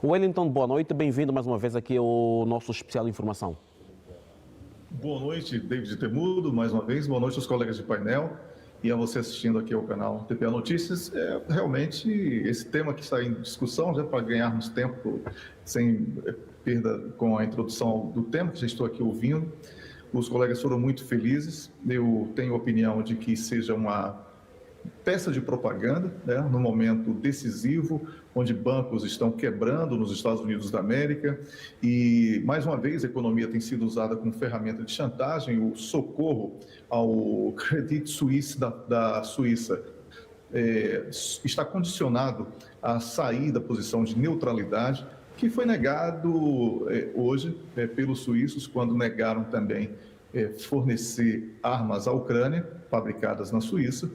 Wellington, boa noite, bem-vindo mais uma vez aqui ao nosso Especial Informação. Boa noite, David Temudo, mais uma vez. Boa noite aos colegas de painel e a você assistindo aqui ao canal TPA Notícias. Realmente, esse tema que está em discussão, já para ganharmos tempo sem perda com a introdução do tema que já estou aqui ouvindo, os colegas foram muito felizes. Eu tenho a opinião de que seja uma peça de propaganda, né, no momento decisivo, onde bancos estão quebrando nos Estados Unidos da América e, mais uma vez, a economia tem sido usada como ferramenta de chantagem. O socorro ao Credit Suisse da Suíça está condicionado a sair da posição de neutralidade, que foi negado hoje pelos suíços, quando negaram também fornecer armas à Ucrânia, fabricadas na Suíça,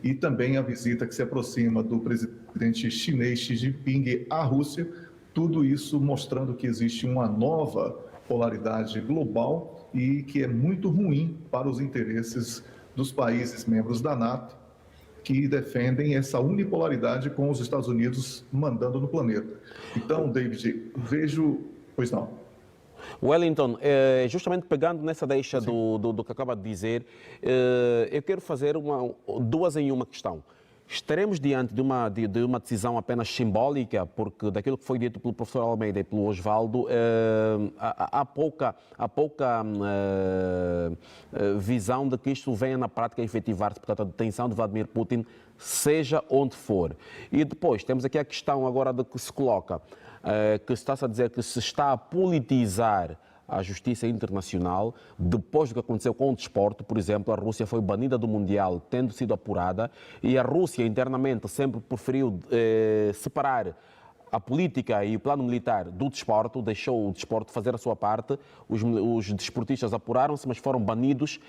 e também a visita que se aproxima do presidente chinês Xi Jinping à Rússia, tudo isso mostrando que existe uma nova polaridade global e que é muito ruim para os interesses dos países membros da NATO, que defendem essa unipolaridade com os Estados Unidos mandando no planeta. Então, David, vejo... Pois não. Wellington, justamente pegando nessa deixa do que acaba de dizer, eu quero fazer duas em uma questão. Estaremos diante de uma decisão apenas simbólica, porque daquilo que foi dito pelo professor Almeida e pelo Osvaldo, há pouca visão de que isto venha na prática a efetivar-se, portanto, a detenção de Vladimir Putin, seja onde for. E depois, temos aqui a questão agora de que se coloca, que está-se a dizer que se está a politizar a justiça internacional, depois do que aconteceu com o desporto. Por exemplo, a Rússia foi banida do Mundial, tendo sido apurada, e a Rússia internamente sempre preferiu separar a política e o plano militar do desporto, deixou o desporto fazer a sua parte. Os desportistas apuraram-se, mas foram banidos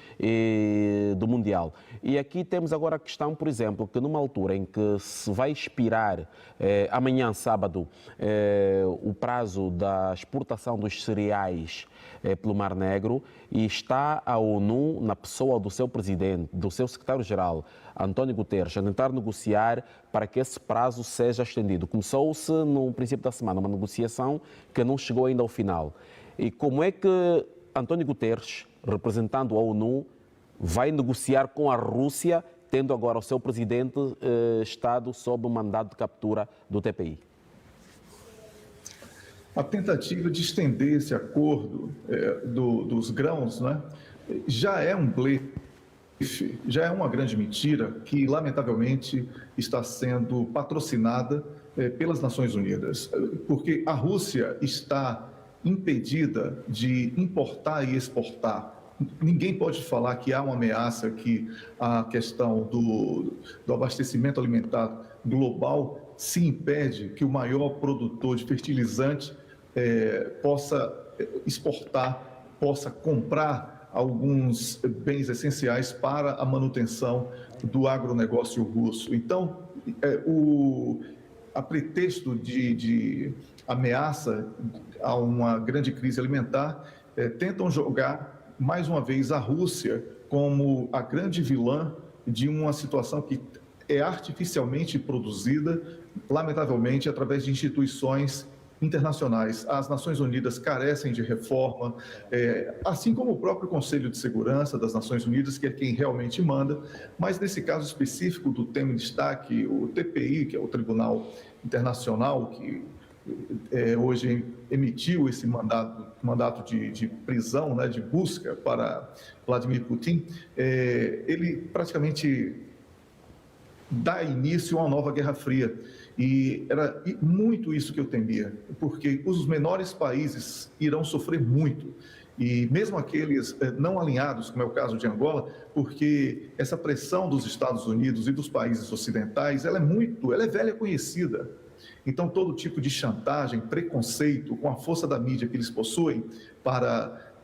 do Mundial. E aqui temos agora a questão, por exemplo, que numa altura em que se vai expirar amanhã, sábado, o prazo da exportação dos cereais pelo Mar Negro, e está a ONU, na pessoa do seu presidente, do seu secretário-geral, António Guterres, a tentar negociar para que esse prazo seja estendido. Começou-se no princípio da semana uma negociação que não chegou ainda ao final. E como é que António Guterres, representando a ONU, vai negociar com a Rússia, tendo agora o seu presidente estado sob o mandado de captura do TPI? A tentativa de estender esse acordo dos grãos, né, já é um blefe, já é uma grande mentira que, lamentavelmente, está sendo patrocinada pelas Nações Unidas, porque a Rússia está impedida de importar e exportar. Ninguém pode falar que há uma ameaça, que a questão do abastecimento alimentar global se impede que o maior produtor de fertilizante possa exportar, possa comprar alguns bens essenciais para a manutenção do agronegócio russo. Então, a pretexto de ameaça a uma grande crise alimentar, tentam jogar mais uma vez a Rússia como a grande vilã de uma situação que é artificialmente produzida, lamentavelmente, através de instituições internacionais. As Nações Unidas carecem de reforma, assim como o próprio Conselho de Segurança das Nações Unidas, que é quem realmente manda, mas nesse caso específico do tema em destaque, o TPI, que é o Tribunal Internacional, que hoje emitiu esse mandato de prisão, né, de busca para Vladimir Putin, ele praticamente dá início a uma nova Guerra Fria. E era muito isso que eu temia, porque os menores países irão sofrer muito, e mesmo aqueles não alinhados, como é o caso de Angola, porque essa pressão dos Estados Unidos e dos países ocidentais, ela é velha conhecida. Então, todo tipo de chantagem, preconceito, com a força da mídia que eles possuem para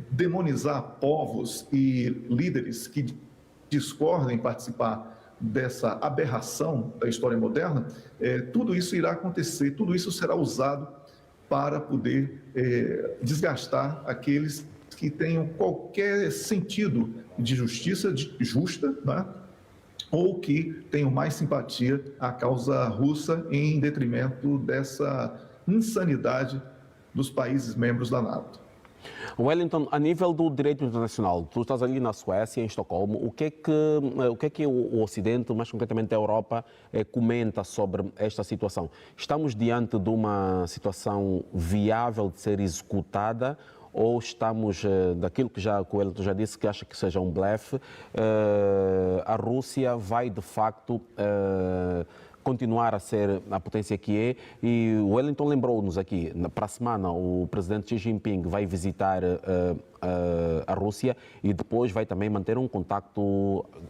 demonizar povos e líderes que discordem em participar dessa aberração da história moderna, tudo isso irá acontecer, tudo isso será usado para poder desgastar aqueles que tenham qualquer sentido de justiça justa, né? Ou que tenham mais simpatia à causa russa em detrimento dessa insanidade dos países membros da NATO. Wellington, a nível do direito internacional, tu estás ali na Suécia, em Estocolmo, o que é que o Ocidente, mais concretamente a Europa, comenta sobre esta situação? Estamos diante de uma situação viável de ser executada ou estamos, daquilo que o Wellington já disse, que acha que seja um blefe, a Rússia vai de facto continuar a ser a potência que é, e o Wellington lembrou-nos aqui, para a semana o presidente Xi Jinping vai visitar a Rússia e depois vai também manter um contacto,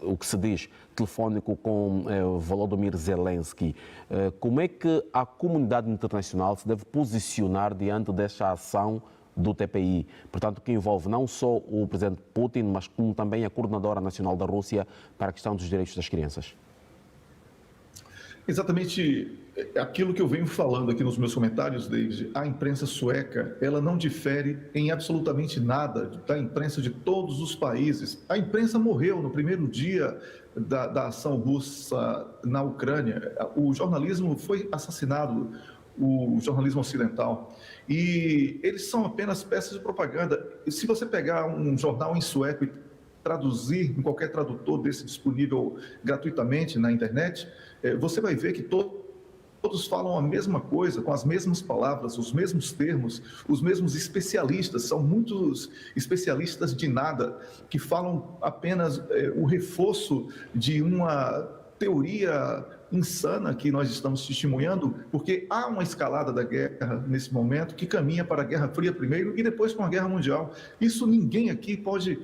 o que se diz, telefónico com Volodymyr Zelensky. Como é que a comunidade internacional se deve posicionar diante desta ação do TPI, portanto, que envolve não só o presidente Putin, mas como também a coordenadora nacional da Rússia para a questão dos direitos das crianças? Exatamente aquilo que eu venho falando aqui nos meus comentários, David. A imprensa sueca, ela não difere em absolutamente nada da imprensa de todos os países. A imprensa morreu no primeiro dia da ação russa na Ucrânia. O jornalismo foi assassinado, o jornalismo ocidental, e eles são apenas peças de propaganda. E se você pegar um jornal em sueco e traduzir em qualquer tradutor desse disponível gratuitamente na internet, você vai ver que todos falam a mesma coisa, com as mesmas palavras, os mesmos termos, os mesmos especialistas. São muitos especialistas de nada, que falam apenas o reforço de uma teoria insana que nós estamos testemunhando, porque há uma escalada da guerra nesse momento que caminha para a Guerra Fria primeiro e depois para uma guerra mundial. Isso ninguém aqui pode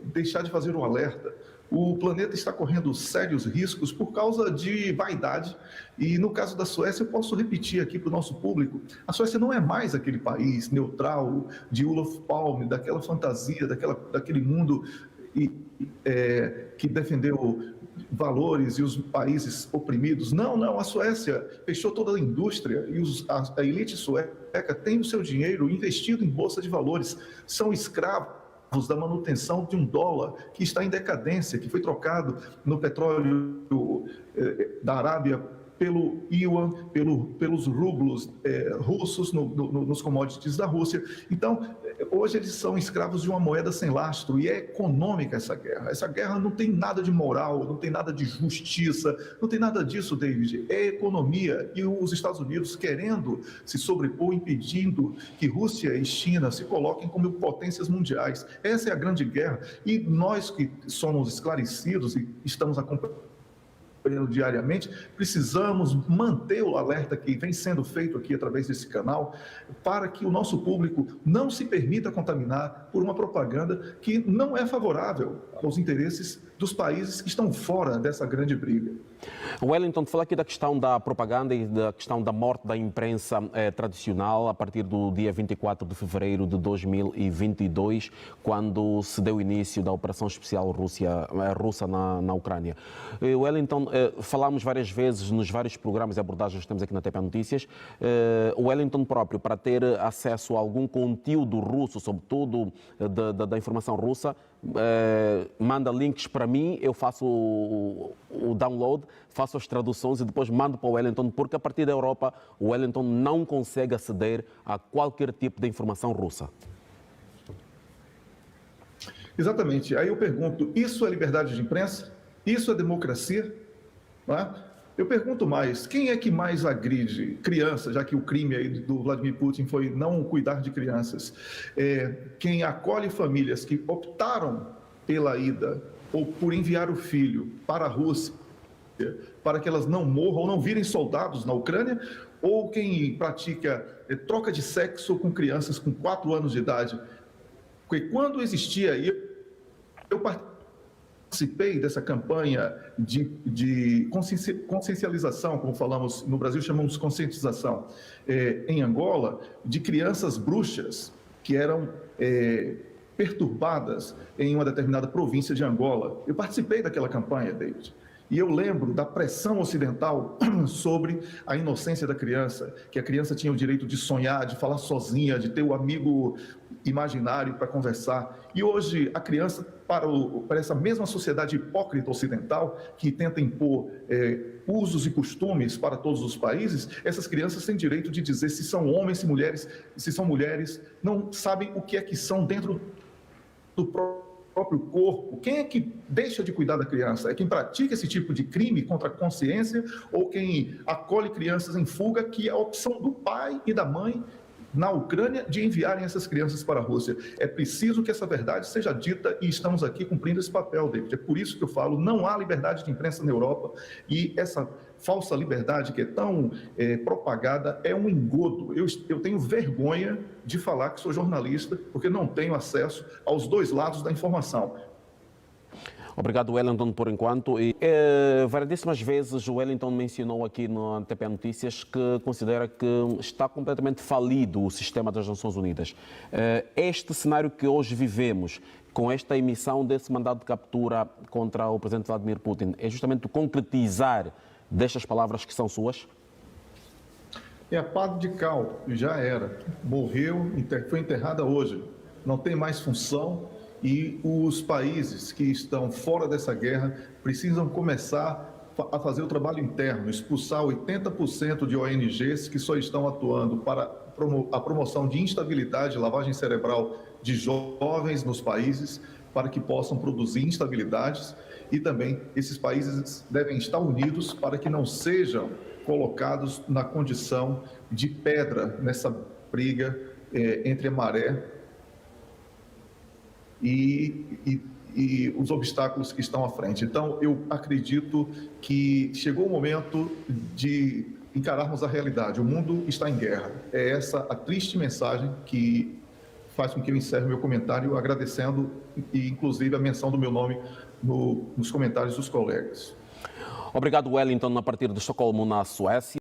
deixar de fazer um alerta. O planeta está correndo sérios riscos por causa de vaidade. E no caso da Suécia, eu posso repetir aqui para o nosso público, a Suécia não é mais aquele país neutral de Olof Palme, daquela fantasia, daquele mundo que defendeu valores e os países oprimidos. Não, a Suécia fechou toda a indústria e a elite sueca tem o seu dinheiro investido em bolsa de valores, são escravos da manutenção de um dólar que está em decadência, que foi trocado no petróleo da Arábia pelo yuan, pelos rublos russos nos commodities da Rússia. Então, hoje eles são escravos de uma moeda sem lastro e é econômica essa guerra. Essa guerra não tem nada de moral, não tem nada de justiça, não tem nada disso, David. É economia e os Estados Unidos querendo se sobrepor, impedindo que Rússia e China se coloquem como potências mundiais. Essa é a grande guerra e nós que somos esclarecidos e estamos acompanhando diariamente, precisamos manter o alerta que vem sendo feito aqui através desse canal para que o nosso público não se permita contaminar por uma propaganda que não é favorável aos interesses dos países que estão fora dessa grande briga. Wellington, fala aqui da questão da propaganda e da questão da morte da imprensa tradicional a partir do dia 24 de fevereiro de 2022, quando se deu início da operação especial russa na Ucrânia. Wellington, falámos várias vezes nos vários programas e abordagens que temos aqui na TP Notícias. O Wellington próprio, para ter acesso a algum conteúdo russo, sobretudo da informação russa, manda links para mim, eu faço o download, faço as traduções e depois mando para o Wellington, porque a partir da Europa o Wellington não consegue aceder a qualquer tipo de informação russa. Exatamente. Aí eu pergunto, isso é liberdade de imprensa? Isso é democracia? Não é? Eu pergunto mais, quem é que mais agride crianças, já que o crime aí do Vladimir Putin foi não cuidar de crianças? Quem acolhe famílias que optaram pela ida ou por enviar o filho para a Rússia, para que elas não morram ou não virem soldados na Ucrânia, ou quem pratica troca de sexo com crianças com 4 anos de idade. Porque quando existia, eu participei dessa campanha de consciencialização, como falamos no Brasil, chamamos de conscientização, em Angola, de crianças bruxas que eram perturbadas em uma determinada província de Angola. Eu participei daquela campanha, David. E eu lembro da pressão ocidental sobre a inocência da criança, que a criança tinha o direito de sonhar, de falar sozinha, de ter o amigo imaginário para conversar. E hoje a criança, para essa mesma sociedade hipócrita ocidental, que tenta impor usos e costumes para todos os países, essas crianças têm direito de dizer se são homens, se são mulheres, não sabem o que é que são dentro do próprio corpo. Quem é que deixa de cuidar da criança? É quem pratica esse tipo de crime contra a consciência ou quem acolhe crianças em fuga, que é a opção do pai e da mãe na Ucrânia de enviarem essas crianças para a Rússia. É preciso que essa verdade seja dita e estamos aqui cumprindo esse papel, David. É por isso que eu falo, não há liberdade de imprensa na Europa e essa falsa liberdade que é tão propagada é um engodo. Eu tenho vergonha de falar que sou jornalista porque não tenho acesso aos dois lados da informação. Obrigado, Wellington, por enquanto. E, variedíssimas vezes o Wellington mencionou aqui no ANTP Notícias que considera que está completamente falido o sistema das Nações Unidas. Este cenário que hoje vivemos, com esta emissão desse mandado de captura contra o presidente Vladimir Putin, é justamente o concretizar destas palavras que são suas? É a pá de cal, já era. Morreu, foi enterrada hoje. Não tem mais função. E os países que estão fora dessa guerra precisam começar a fazer o trabalho interno, expulsar 80% de ONGs que só estão atuando para a promoção de instabilidade, lavagem cerebral de jovens nos países, para que possam produzir instabilidades. E também esses países devem estar unidos para que não sejam colocados na condição de pedra nessa briga entre a maré e os obstáculos que estão à frente. Então, eu acredito que chegou o momento de encararmos a realidade. O mundo está em guerra. É essa a triste mensagem que faz com que eu encerre meu comentário agradecendo e, inclusive, a menção do meu nome nos comentários dos colegas. Obrigado, Wellington, a partir de Estocolmo, na Suécia.